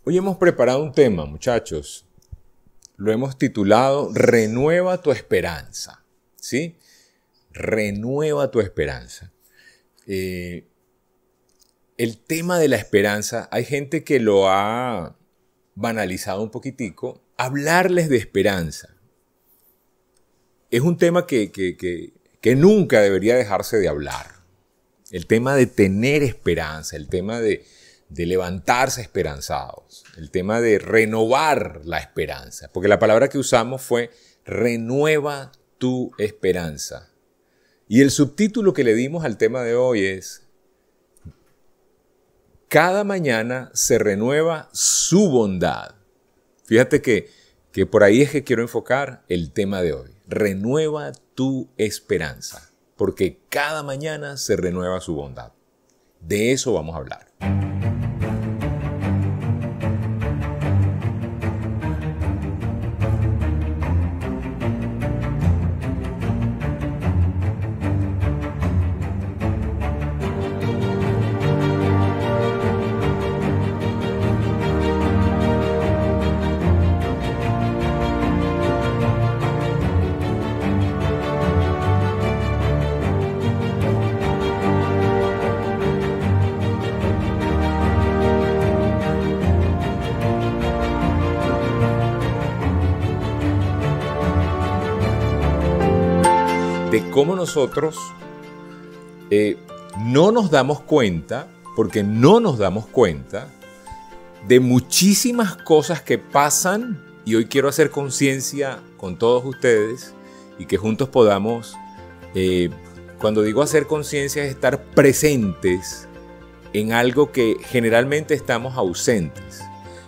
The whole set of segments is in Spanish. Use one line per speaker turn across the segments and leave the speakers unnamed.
Hoy hemos preparado un tema, muchachos. Lo hemos titulado Renueva tu esperanza. ¿Sí? Renueva tu esperanza. El tema de la esperanza, hay gente que lo ha banalizado un poquitico. Hablarles de esperanza es un tema que nunca debería dejarse de hablar. El tema de tener esperanza, el tema de levantarse esperanzados, el tema de renovar la esperanza, porque la palabra que usamos fue renueva tu esperanza. Y el subtítulo que le dimos al tema de hoy es cada mañana se renueva su bondad. Fíjate que por ahí es que quiero enfocar el tema de hoy. Renueva tu esperanza, porque cada mañana se renueva su bondad. De eso vamos a hablar. De cómo nosotros no nos damos cuenta, porque no nos damos cuenta de muchísimas cosas que pasan, y hoy quiero hacer conciencia con todos ustedes y que juntos podamos, cuando digo hacer conciencia, es estar presentes en algo que generalmente estamos ausentes,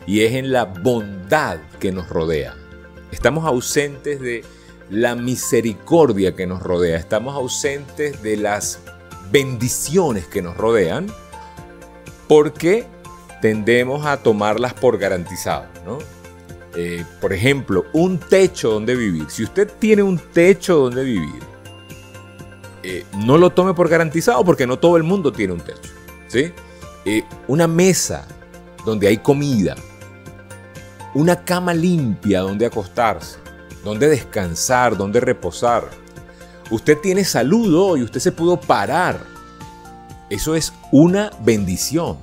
y es en la bondad que nos rodea. Estamos ausentes de la misericordia que nos rodea, estamos ausentes de las bendiciones que nos rodean porque tendemos a tomarlas por garantizado, ¿no? Por ejemplo, un techo donde vivir. Si usted tiene un techo donde vivir, no lo tome por garantizado porque no todo el mundo tiene un techo, ¿sí? Una mesa donde hay comida, una cama limpia donde acostarse, donde descansar, donde reposar. Usted tiene salud hoy, usted se pudo parar. Eso es una bendición.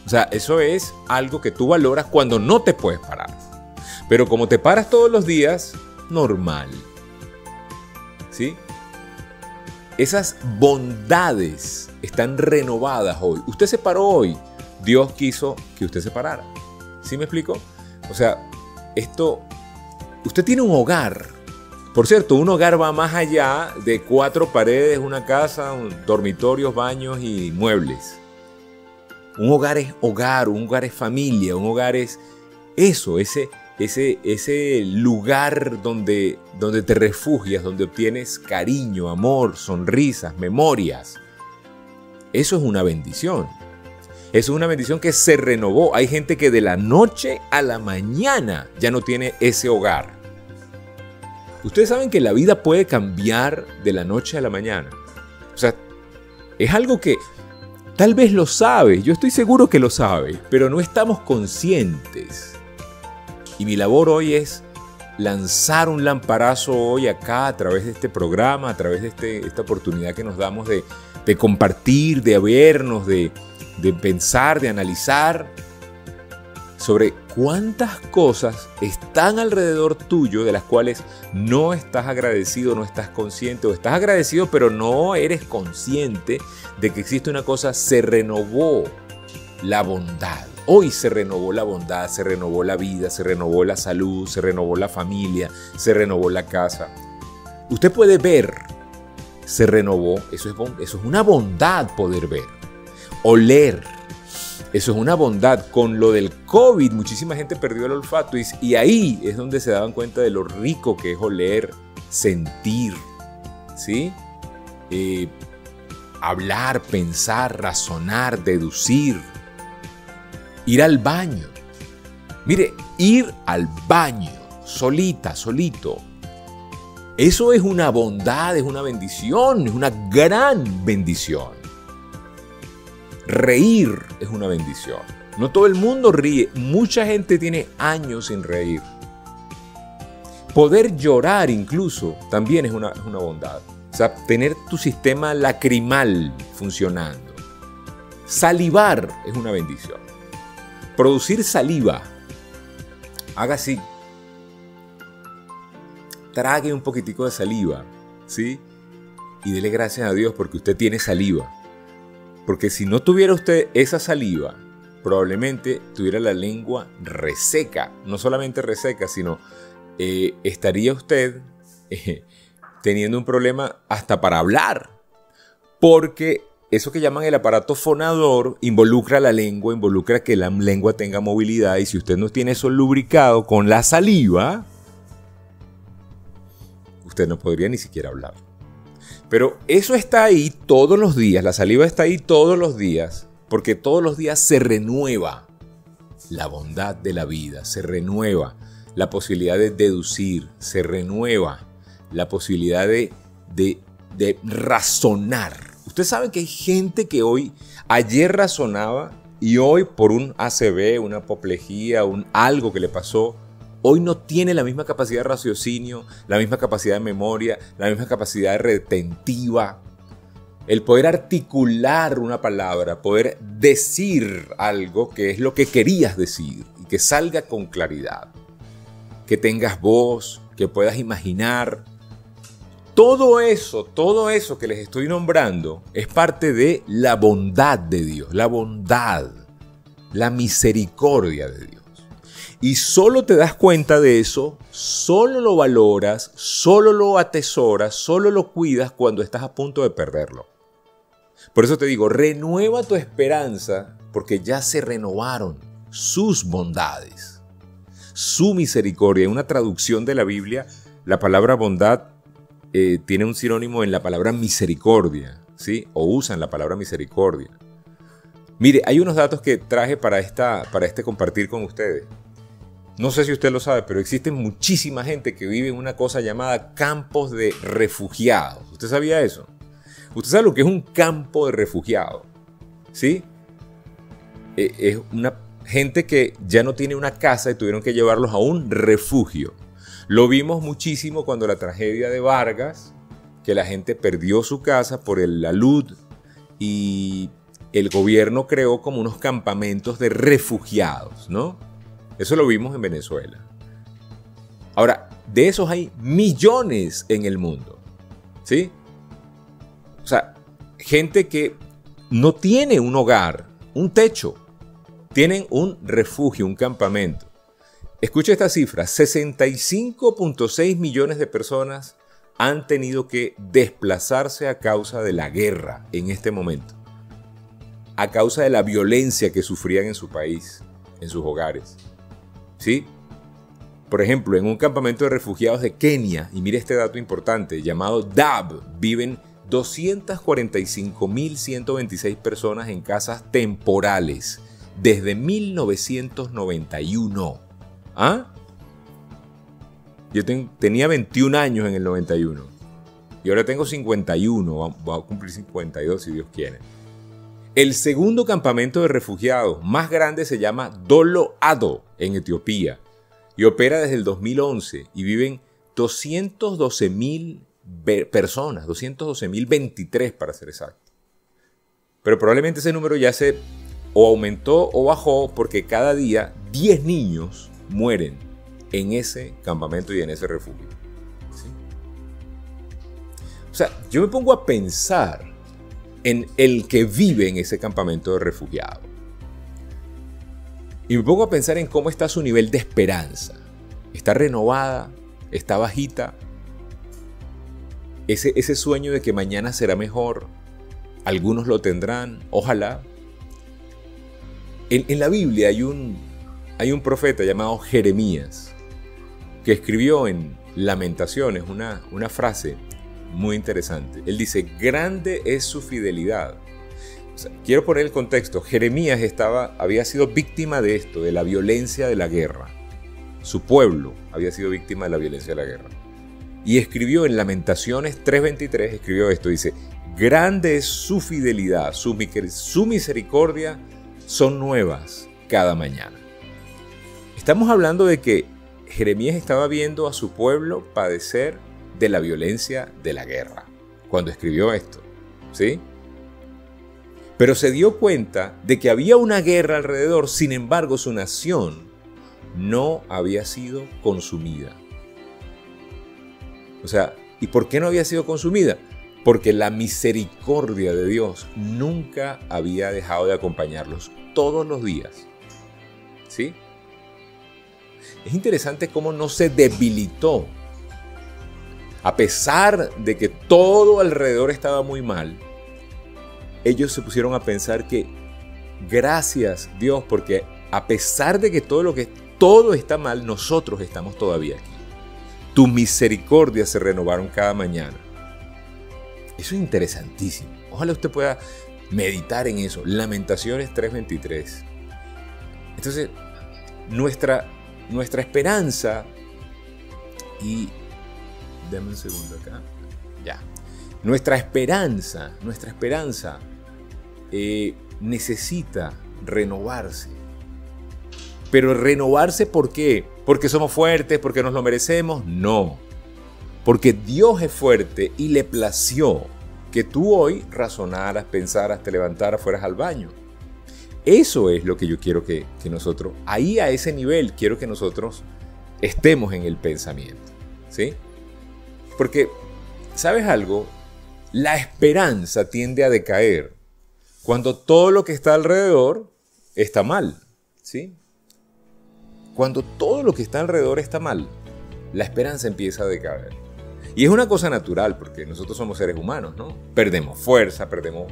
O sea, eso es algo que tú valoras cuando no te puedes parar. Pero como te paras todos los días, normal. ¿Sí? Esas bondades están renovadas hoy. Usted se paró hoy. Dios quiso que usted se parara. ¿Sí me explico? O sea, usted tiene un hogar. Por cierto, un hogar va más allá de 4 paredes, una casa, dormitorios, baños y muebles. Un hogar es hogar, un hogar es familia, un hogar es eso, ese lugar donde te refugias, donde obtienes cariño, amor, sonrisas, memorias. Eso es una bendición. Eso es una bendición que se renovó. Hay gente que de la noche a la mañana ya no tiene ese hogar. Ustedes saben que la vida puede cambiar de la noche a la mañana. O sea, es algo que tal vez lo sabe, yo estoy seguro que lo sabe, pero no estamos conscientes. Y mi labor hoy es lanzar un lamparazo hoy acá a través de este programa, a través de esta oportunidad que nos damos de compartir, de vernos, de pensar, de analizar sobre cuántas cosas están alrededor tuyo de las cuales no estás agradecido, no estás consciente, o estás agradecido pero no eres consciente de que existe una cosa. Se renovó la bondad. Hoy se renovó la bondad, se renovó la vida, se renovó la salud, se renovó la familia, se renovó la casa. Usted puede ver, se renovó, eso es una bondad poder ver. Oler, eso es una bondad. Con lo del COVID, muchísima gente perdió el olfato y ahí es donde se daban cuenta de lo rico que es oler, sentir, ¿sí? Hablar, pensar, razonar, deducir, ir al baño. Mire, ir al baño, solita, solito. Eso es una bondad, es una bendición, es una gran bendición. Reír es una bendición. No todo el mundo ríe. Mucha gente tiene años sin reír. Poder llorar incluso también es una bondad. O sea, tener tu sistema lacrimal funcionando. Salivar es una bendición. Producir saliva. Haga así. Trague un poquitico de saliva, ¿sí? Y dele gracias a Dios porque usted tiene saliva. Porque si no tuviera usted esa saliva, probablemente tuviera la lengua reseca. No solamente reseca, sino estaría usted teniendo un problema hasta para hablar. Porque eso que llaman el aparato fonador involucra la lengua, involucra que la lengua tenga movilidad. Y si usted no tiene eso lubricado con la saliva, usted no podría ni siquiera hablar. Pero eso está ahí todos los días, la saliva está ahí todos los días, porque todos los días se renueva la bondad de la vida, se renueva la posibilidad de deducir, se renueva la posibilidad de razonar. Usted sabe que hay gente que ayer razonaba y hoy por un ACV, una apoplejía, algo que le pasó, hoy no tiene la misma capacidad de raciocinio, la misma capacidad de memoria, la misma capacidad retentiva. El poder articular una palabra, poder decir algo que es lo que querías decir y que salga con claridad. Que tengas voz, que puedas imaginar. Todo eso que les estoy nombrando es parte de la bondad de Dios, la bondad, la misericordia de Dios. Y solo te das cuenta de eso, solo lo valoras, solo lo atesoras, solo lo cuidas cuando estás a punto de perderlo. Por eso te digo, renueva tu esperanza porque ya se renovaron sus bondades, su misericordia. En una traducción de la Biblia, la palabra bondad tiene un sinónimo en la palabra misericordia, ¿sí? O usan la palabra misericordia. Mire, hay unos datos que traje para este compartir con ustedes. No sé si usted lo sabe, pero existe muchísima gente que vive en una cosa llamada campos de refugiados. ¿Usted sabía eso? ¿Usted sabe lo que es un campo de refugiados? ¿Sí? Es una gente que ya no tiene una casa y tuvieron que llevarlos a un refugio. Lo vimos muchísimo cuando la tragedia de Vargas, que la gente perdió su casa por la luz y el gobierno creó como unos campamentos de refugiados, ¿no? Eso lo vimos en Venezuela. Ahora, de esos hay millones en el mundo, ¿sí? O sea, gente que no tiene un hogar, un techo, tienen un refugio, un campamento. Escucha esta cifra, 65.6 millones de personas han tenido que desplazarse a causa de la guerra en este momento, a causa de la violencia que sufrían en su país, en sus hogares. ¿Sí? Por ejemplo, en un campamento de refugiados de Kenia, y mire este dato importante, llamado Dadaab, viven 245.126 personas en casas temporales desde 1991. ¿Ah? Yo tenía 21 años en el 91 y ahora tengo 51, voy a cumplir 52 si Dios quiere. El segundo campamento de refugiados más grande se llama Dolo Ado en Etiopía y opera desde el 2011 y viven 212.000 personas, 212.023 para ser exacto. Pero probablemente ese número ya se o aumentó o bajó porque cada día 10 niños mueren en ese campamento y en ese refugio. ¿Sí? O sea, yo me pongo a pensar en el que vive en ese campamento de refugiados. Y me pongo a pensar en cómo está su nivel de esperanza. ¿Está renovada? ¿Está bajita? Ese sueño de que mañana será mejor. Algunos lo tendrán, ojalá. En la Biblia hay un profeta llamado Jeremías que escribió en Lamentaciones una frase muy interesante. Él dice, grande es su fidelidad. O sea, quiero poner el contexto. Jeremías había sido víctima de esto, de la violencia de la guerra. Su pueblo había sido víctima de la violencia de la guerra. Y escribió en Lamentaciones 3:23, escribió esto, dice, grande es su fidelidad, su misericordia son nuevas cada mañana. Estamos hablando de que Jeremías estaba viendo a su pueblo padecer de la violencia de la guerra cuando escribió esto, ¿sí? Pero se dio cuenta de que había una guerra alrededor, sin embargo su nación no había sido consumida. O sea, ¿y por qué no había sido consumida? Porque la misericordia de Dios nunca había dejado de acompañarlos todos los días, ¿sí? Es interesante cómo no se debilitó. A pesar de que todo alrededor estaba muy mal, ellos se pusieron a pensar que gracias Dios, porque a pesar de que todo está mal, nosotros estamos todavía aquí. Tu misericordia se renovaron cada mañana. Eso es interesantísimo. Ojalá usted pueda meditar en eso. Lamentaciones 3:23. Entonces, nuestra esperanza, y dame un segundo acá. Ya. Nuestra esperanza necesita renovarse. Pero renovarse, ¿por qué? ¿Porque somos fuertes? ¿Porque nos lo merecemos? No. Porque Dios es fuerte y le plació que tú hoy razonaras, pensaras, te levantaras, fueras al baño. Eso es lo que yo quiero que nosotros, ahí a ese nivel, quiero que nosotros estemos en el pensamiento, ¿sí? Porque, ¿sabes algo? La esperanza tiende a decaer cuando todo lo que está alrededor está mal, ¿sí? Cuando todo lo que está alrededor está mal, la esperanza empieza a decaer. Y es una cosa natural, porque nosotros somos seres humanos, ¿no? Perdemos fuerza, perdemos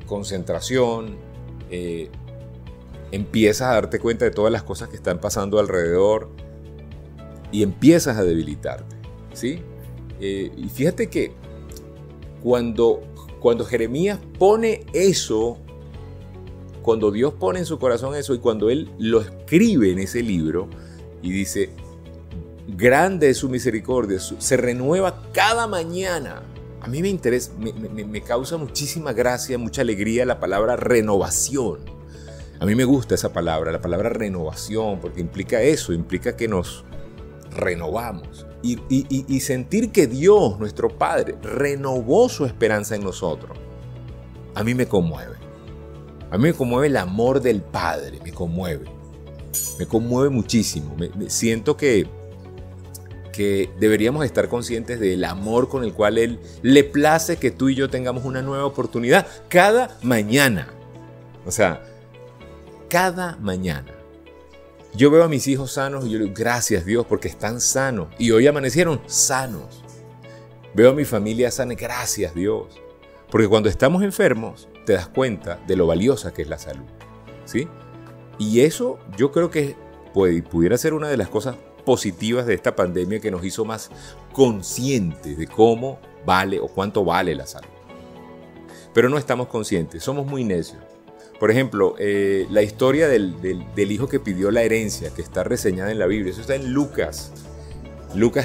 concentración, empiezas a darte cuenta de todas las cosas que están pasando alrededor y empiezas a debilitarte, ¿sí? Y fíjate que cuando Jeremías pone eso, cuando Dios pone en su corazón eso y cuando Él lo escribe en ese libro y dice, grande es su misericordia, se renueva cada mañana. A mí me interesa, me causa muchísima gracia, mucha alegría la palabra renovación. A mí me gusta esa palabra, la palabra renovación, porque implica eso, implica que nos renovamos. Y sentir que Dios, nuestro Padre, renovó su esperanza en nosotros, a mí me conmueve. A mí me conmueve el amor del Padre, me conmueve muchísimo. Siento que deberíamos estar conscientes del amor con el cual Él le place que tú y yo tengamos una nueva oportunidad cada mañana. O sea, cada mañana. Yo veo a mis hijos sanos y yo le digo, gracias Dios, porque están sanos. Y hoy amanecieron sanos. Veo a mi familia sana, gracias Dios. Porque cuando estamos enfermos, te das cuenta de lo valiosa que es la salud, ¿sí? Y eso yo creo que pudiera ser una de las cosas positivas de esta pandemia que nos hizo más conscientes de cómo vale o cuánto vale la salud. Pero no estamos conscientes, somos muy necios. Por ejemplo, la historia del hijo que pidió la herencia, que está reseñada en la Biblia, eso está en Lucas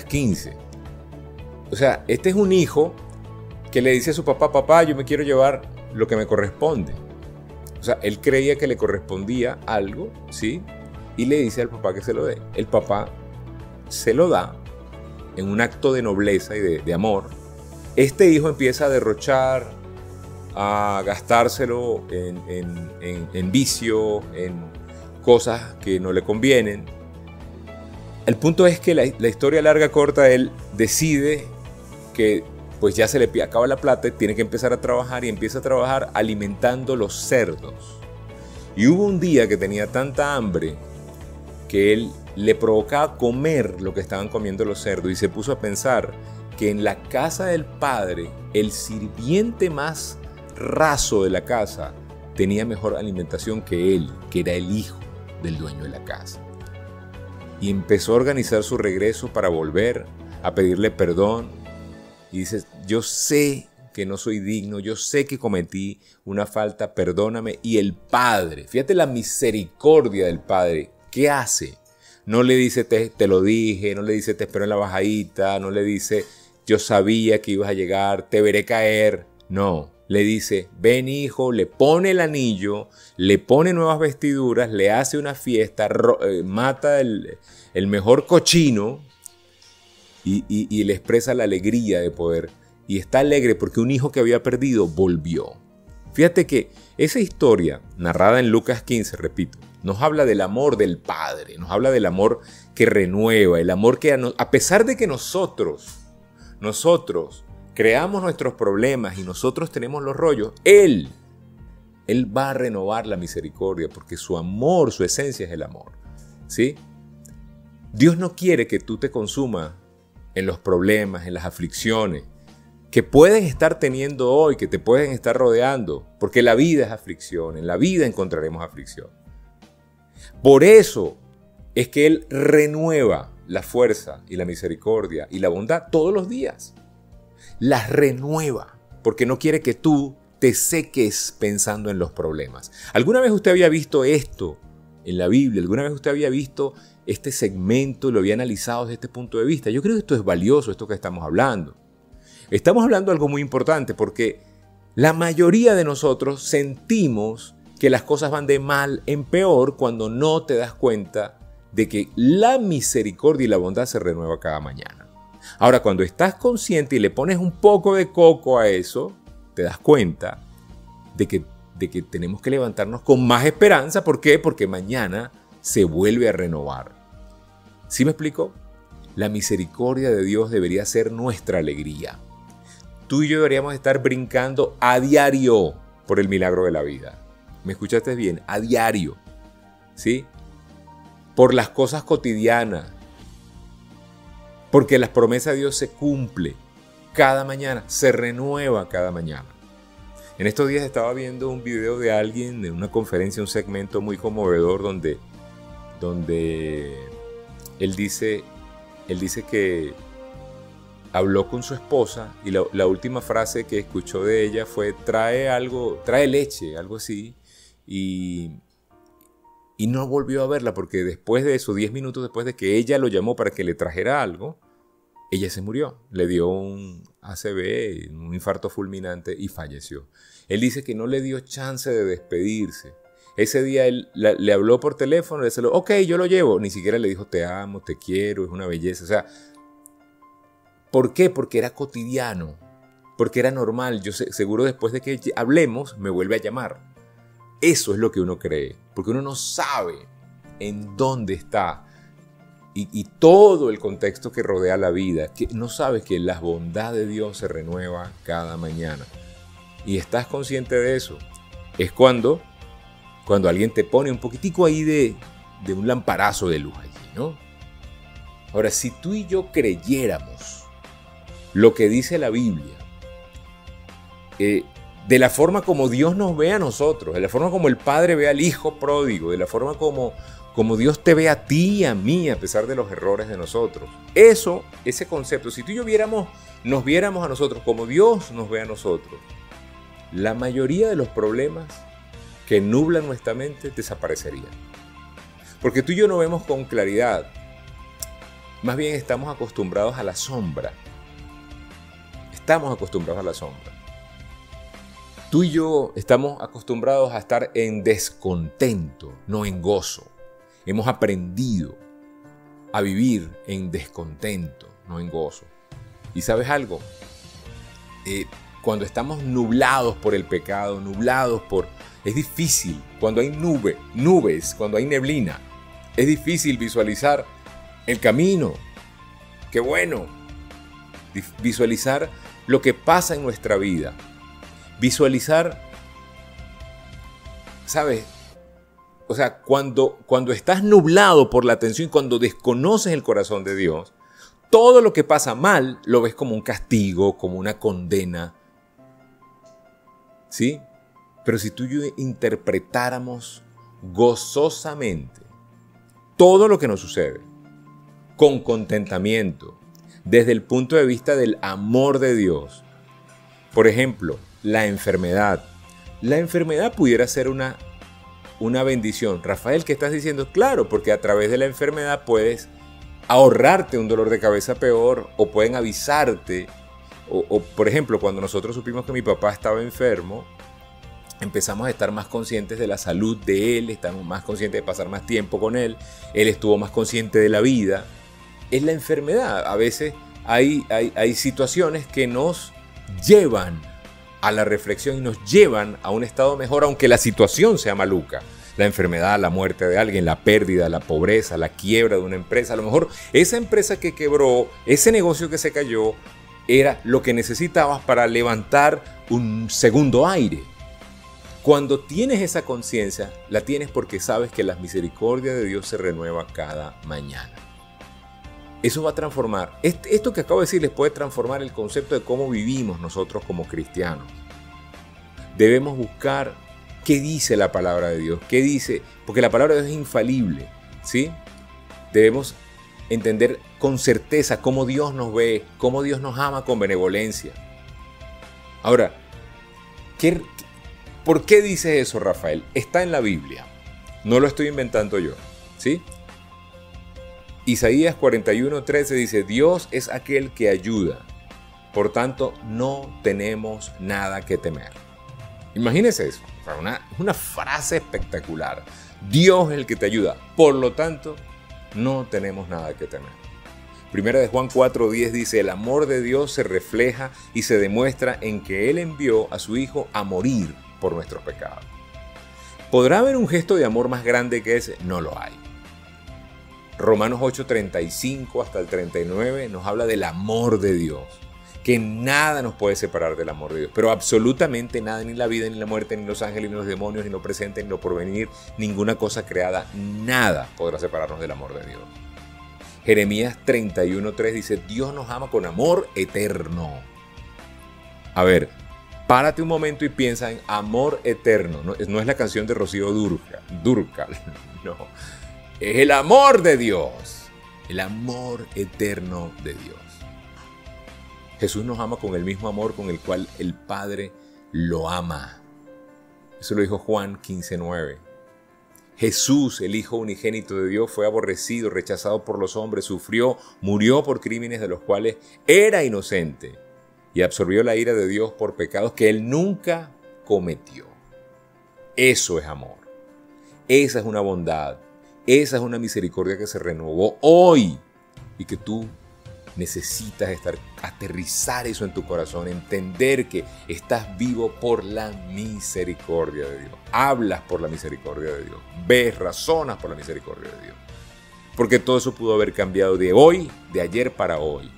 15. O sea, este es un hijo que le dice a su papá, papá, yo me quiero llevar lo que me corresponde. O sea, él creía que le correspondía algo, ¿sí? Y le dice al papá que se lo dé. El papá se lo da en un acto de nobleza y de amor. Este hijo empieza a derrochar, a gastárselo en vicio, en cosas que no le convienen. El punto es que la historia larga corta, él decide que pues ya se le acaba la plata y tiene que empezar a trabajar, y empieza a trabajar alimentando los cerdos. Y hubo un día que tenía tanta hambre que él le provocaba comer lo que estaban comiendo los cerdos, y se puso a pensar que en la casa del padre el sirviente más raso de la casa tenía mejor alimentación que él, que era el hijo del dueño de la casa. Y empezó a organizar su regreso para volver a pedirle perdón. Y dices, yo sé que no soy digno, yo sé que cometí una falta, perdóname. Y el Padre, fíjate la misericordia del Padre, ¿qué hace? No le dice, te lo dije, no le dice, te espero en la bajadita, no le dice, yo sabía que ibas a llegar, te veré caer. No, Le dice, ven hijo, le pone el anillo, le pone nuevas vestiduras, le hace una fiesta, mata el mejor cochino y le expresa la alegría de poder. Y está alegre porque un hijo que había perdido volvió. Fíjate que esa historia, narrada en Lucas 15, repito, nos habla del amor del Padre, nos habla del amor que renueva, el amor que a pesar de que nosotros creamos nuestros problemas y nosotros tenemos los rollos, Él va a renovar la misericordia porque su amor, su esencia es el amor, ¿sí? Dios no quiere que tú te consumas en los problemas, en las aflicciones que puedes estar teniendo hoy, que te pueden estar rodeando, porque la vida es aflicción, en la vida encontraremos aflicción. Por eso es que Él renueva la fuerza y la misericordia y la bondad todos los días. Las renueva, porque no quiere que tú te seques pensando en los problemas. ¿Alguna vez usted había visto esto en la Biblia? ¿Alguna vez usted había visto este segmento y lo había analizado desde este punto de vista? Yo creo que esto es valioso, esto que estamos hablando. Estamos hablando de algo muy importante porque la mayoría de nosotros sentimos que las cosas van de mal en peor cuando no te das cuenta de que la misericordia y la bondad se renueva cada mañana. Ahora, cuando estás consciente y le pones un poco de coco a eso, te das cuenta de que tenemos que levantarnos con más esperanza. ¿Por qué? Porque mañana se vuelve a renovar. ¿Sí me explico? La misericordia de Dios debería ser nuestra alegría. Tú y yo deberíamos estar brincando a diario por el milagro de la vida. ¿Me escuchaste bien? A diario. ¿Sí? Por las cosas cotidianas. Porque las promesas de Dios se cumplen cada mañana, se renueva cada mañana. En estos días estaba viendo un video de alguien de una conferencia, un segmento muy conmovedor donde él dice que habló con su esposa y la última frase que escuchó de ella fue trae leche, algo así, y no volvió a verla porque después de eso, 10 minutos después de que ella lo llamó para que le trajera algo, ella se murió, le dio un ACV, un infarto fulminante y falleció. Él dice que no le dio chance de despedirse. Ese día él le habló por teléfono, le dijo, ok, yo lo llevo. Ni siquiera le dijo, te amo, te quiero, es una belleza. O sea, ¿por qué? Porque era cotidiano, porque era normal. Yo seguro después de que hablemos, me vuelve a llamar. Eso es lo que uno cree, porque uno no sabe en dónde está y todo el contexto que rodea la vida, que no sabes que la bondad de Dios se renueva cada mañana. Y estás consciente de eso. Es cuando alguien te pone un poquitico ahí de un lamparazo de luz allí, ¿no? Ahora, si tú y yo creyéramos lo que dice la Biblia, de la forma como Dios nos ve a nosotros, de la forma como el Padre ve al Hijo pródigo, de la forma como Dios te ve a ti y a mí a pesar de los errores de nosotros. Ese concepto, si tú y yo nos viéramos a nosotros como Dios nos ve a nosotros, la mayoría de los problemas que nublan nuestra mente desaparecerían. Porque tú y yo no vemos con claridad. Más bien estamos acostumbrados a la sombra. Estamos acostumbrados a la sombra. Tú y yo estamos acostumbrados a estar en descontento, no en gozo. Hemos aprendido a vivir en descontento, no en gozo. ¿Y sabes algo? Cuando estamos nublados por el pecado, es difícil, cuando hay nubes, cuando hay neblina, es difícil visualizar el camino. ¡Qué bueno! Visualizar lo que pasa en nuestra vida. Visualizar, ¿sabes? O sea, cuando estás nublado por la tensión, cuando desconoces el corazón de Dios, todo lo que pasa mal lo ves como un castigo, como una condena. ¿Sí? Pero si tú y yo interpretáramos gozosamente todo lo que nos sucede, con contentamiento, desde el punto de vista del amor de Dios. Por ejemplo, la enfermedad. La enfermedad pudiera ser una bendición. Rafael, ¿qué estás diciendo? Claro, porque a través de la enfermedad puedes ahorrarte un dolor de cabeza peor o pueden avisarte O, por ejemplo, cuando nosotros supimos que mi papá estaba enfermo, empezamos a estar más conscientes de la salud de él, estamos más conscientes de pasar más tiempo con él, él estuvo más consciente de la vida. Es la enfermedad. A veces hay situaciones que nos llevan a la reflexión y nos llevan a un estado mejor, aunque la situación sea maluca. La enfermedad, la muerte de alguien, la pérdida, la pobreza, la quiebra de una empresa. A lo mejor esa empresa que quebró, ese negocio que se cayó, era lo que necesitabas para levantar un segundo aire. Cuando tienes esa conciencia, la tienes porque sabes que la misericordia de Dios se renueva cada mañana. Eso va a transformar. Esto que acabo de decir les puede transformar el concepto de cómo vivimos nosotros como cristianos. Debemos buscar qué dice la palabra de Dios, qué dice, porque la palabra de Dios es infalible, ¿sí? Debemos entender con certeza cómo Dios nos ve, cómo Dios nos ama con benevolencia. Ahora, ¿por qué dice eso, Rafael? Está en la Biblia, no lo estoy inventando yo, ¿sí? Isaías 41:13 dice, Dios es aquel que ayuda, por tanto no tenemos nada que temer. Imagínese eso, una frase espectacular. Dios es el que te ayuda, por lo tanto no tenemos nada que temer. Primera de Juan 4:10 dice, el amor de Dios se refleja y se demuestra en que Él envió a su Hijo a morir por nuestros pecados. ¿Podrá haber un gesto de amor más grande que ese? No lo hay. Romanos 8:35 hasta el 39 nos habla del amor de Dios, que nada nos puede separar del amor de Dios, pero absolutamente nada, ni la vida, ni la muerte, ni los ángeles, ni los demonios, ni lo presente, ni lo porvenir, ninguna cosa creada, nada podrá separarnos del amor de Dios. Jeremías 31:3 dice, Dios nos ama con amor eterno. A ver, párate un momento y piensa en amor eterno. No es la canción de Rocío Dúrcal, no. Es el amor de Dios, el amor eterno de Dios. Jesús nos ama con el mismo amor con el cual el Padre lo ama. Eso lo dijo Juan 15:9. Jesús, el Hijo unigénito de Dios, fue aborrecido, rechazado por los hombres, sufrió, murió por crímenes de los cuales era inocente y absorbió la ira de Dios por pecados que Él nunca cometió. Eso es amor. Esa es una bondad. Esa es una misericordia que se renovó hoy y que tú necesitas aterrizar eso en tu corazón, entender que estás vivo por la misericordia de Dios. Hablas por la misericordia de Dios. Ves, razonas por la misericordia de Dios. Porque todo eso pudo haber cambiado de hoy, de ayer para hoy.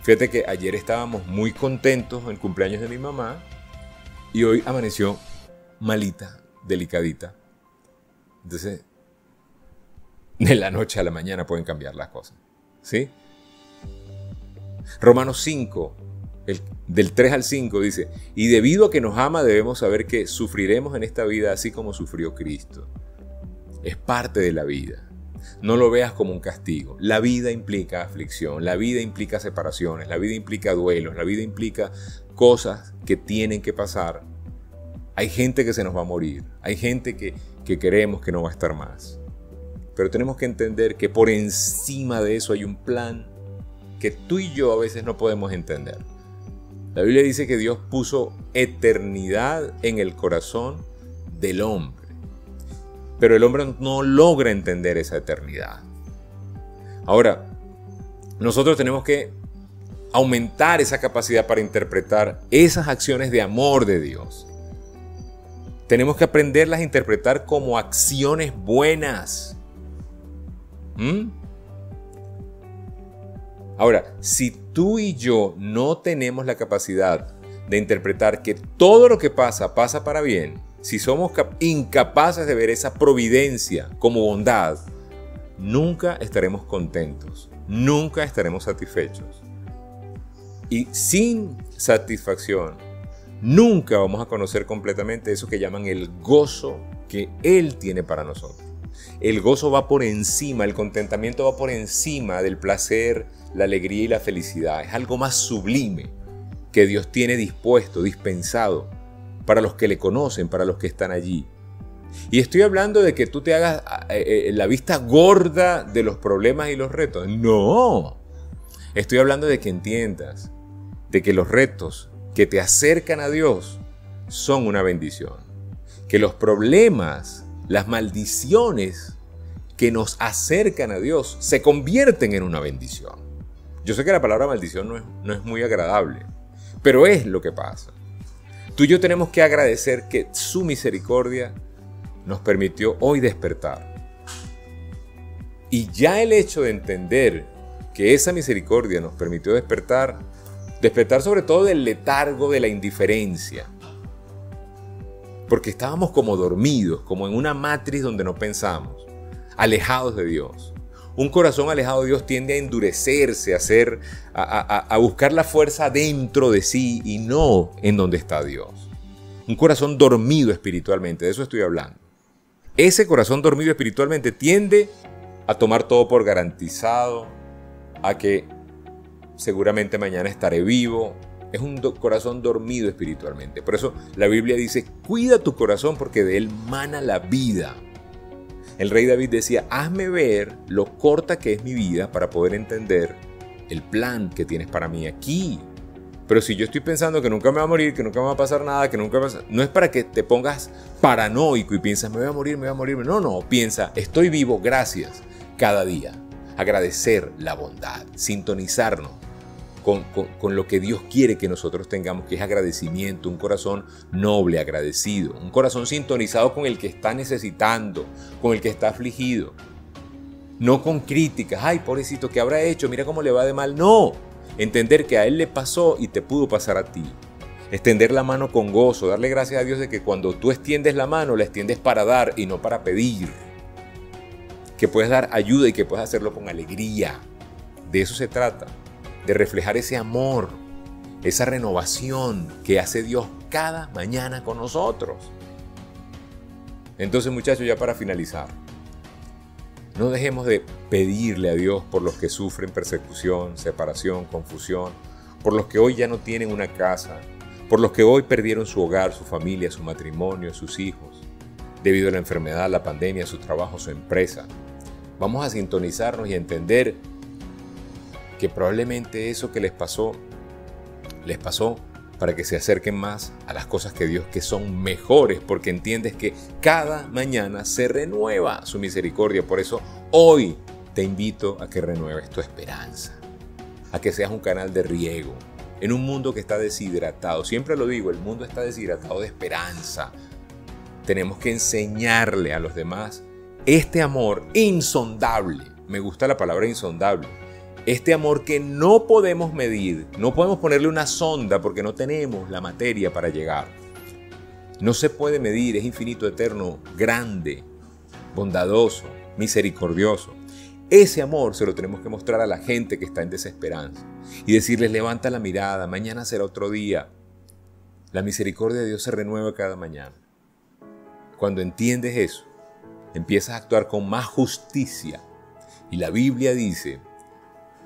Fíjate que ayer estábamos muy contentos en el cumpleaños de mi mamá y hoy amaneció malita, delicadita. Entonces, de la noche a la mañana pueden cambiar las cosas, ¿sí? Romanos 5, del 3 al 5 dice, y debido a que nos ama debemos saber que sufriremos en esta vida así como sufrió Cristo. Es parte de la vida. No lo veas como un castigo. La vida implica aflicción, la vida implica separaciones, la vida implica duelos, la vida implica cosas que tienen que pasar. Hay gente que se nos va a morir, hay gente que queremos que no va a estar más. Pero tenemos que entender que por encima de eso hay un plan que tú y yo a veces no podemos entender. La Biblia dice que Dios puso eternidad en el corazón del hombre. Pero el hombre no logra entender esa eternidad. Ahora, nosotros tenemos que aumentar esa capacidad para interpretar esas acciones de amor de Dios. Tenemos que aprenderlas a interpretar como acciones buenas. Ahora, si tú y yo no tenemos la capacidad de interpretar que todo lo que pasa para bien, si somos incapaces de ver esa providencia como bondad, nunca estaremos contentos, nunca estaremos satisfechos. Y sin satisfacción, nunca vamos a conocer completamente eso que llaman el gozo que Él tiene para nosotros. El gozo va por encima, el contentamiento va por encima del placer, la alegría y la felicidad. Es algo más sublime que Dios tiene dispuesto, dispensado para los que le conocen, para los que están allí. Y estoy hablando de que tú te hagas la vista gorda de los problemas y los retos. No. Estoy hablando de que entiendas de que los retos que te acercan a Dios son una bendición. Que los problemas, las maldiciones que nos acercan a Dios se convierten en una bendición. Yo sé que la palabra maldición no es muy agradable, pero es lo que pasa. Tú y yo tenemos que agradecer que su misericordia nos permitió hoy despertar. Y ya el hecho de entender que esa misericordia nos permitió despertar sobre todo del letargo, de la indiferencia. Porque estábamos como dormidos, como en una matriz donde no pensamos, alejados de Dios. Un corazón alejado de Dios tiende a endurecerse, a buscar la fuerza dentro de sí y no en donde está Dios. Un corazón dormido espiritualmente, de eso estoy hablando. Ese corazón dormido espiritualmente tiende a tomar todo por garantizado, a que seguramente mañana estaré vivo. Es un corazón dormido espiritualmente. Por eso la Biblia dice, cuida tu corazón porque de él mana la vida. El rey David decía, hazme ver lo corta que es mi vida para poder entender el plan que tienes para mí aquí. Pero si yo estoy pensando que nunca me va a morir, que nunca me va a pasar nada, que nunca me va a pasar... No es para que te pongas paranoico y piensas, me voy a morir, me voy a morir. No, piensa, estoy vivo, gracias, cada día. Agradecer la bondad, sintonizarnos con lo que Dios quiere que nosotros tengamos, que es agradecimiento, un corazón noble, agradecido, un corazón sintonizado con el que está necesitando, con el que está afligido. No con críticas, ay, pobrecito, ¿qué habrá hecho? Mira cómo le va de mal. No, entender que a él le pasó y te pudo pasar a ti. Extender la mano con gozo, darle gracias a Dios de que cuando tú extiendes la mano, la extiendes para dar y no para pedir. Que puedes dar ayuda y que puedes hacerlo con alegría. De eso se trata, de reflejar ese amor, esa renovación que hace Dios cada mañana con nosotros. Entonces, muchachos, ya para finalizar, no dejemos de pedirle a Dios por los que sufren persecución, separación, confusión, por los que hoy ya no tienen una casa, por los que hoy perdieron su hogar, su familia, su matrimonio, sus hijos, debido a la enfermedad, la pandemia, su trabajo, su empresa. Vamos a sintonizarnos y a entender que probablemente eso que les pasó para que se acerquen más a las cosas que Dios, que son mejores, porque entiendes que cada mañana se renueva su misericordia. Por eso hoy te invito a que renueves tu esperanza, a que seas un canal de riego en un mundo que está deshidratado. Siempre lo digo, el mundo está deshidratado de esperanza. Tenemos que enseñarle a los demás este amor insondable. Me gusta la palabra insondable. Este amor que no podemos medir, no podemos ponerle una sonda porque no tenemos la materia para llegar. No se puede medir, es infinito, eterno, grande, bondadoso, misericordioso. Ese amor se lo tenemos que mostrar a la gente que está en desesperanza y decirles, levanta la mirada, mañana será otro día. La misericordia de Dios se renueva cada mañana. Cuando entiendes eso, empiezas a actuar con más justicia. Y la Biblia dice,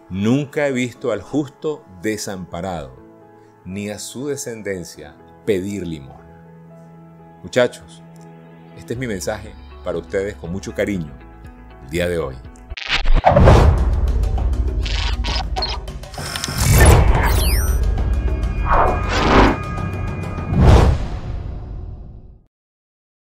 nunca he visto al justo desamparado, ni a su descendencia pedir limosna. Muchachos, este es mi mensaje para ustedes con mucho cariño el día de hoy.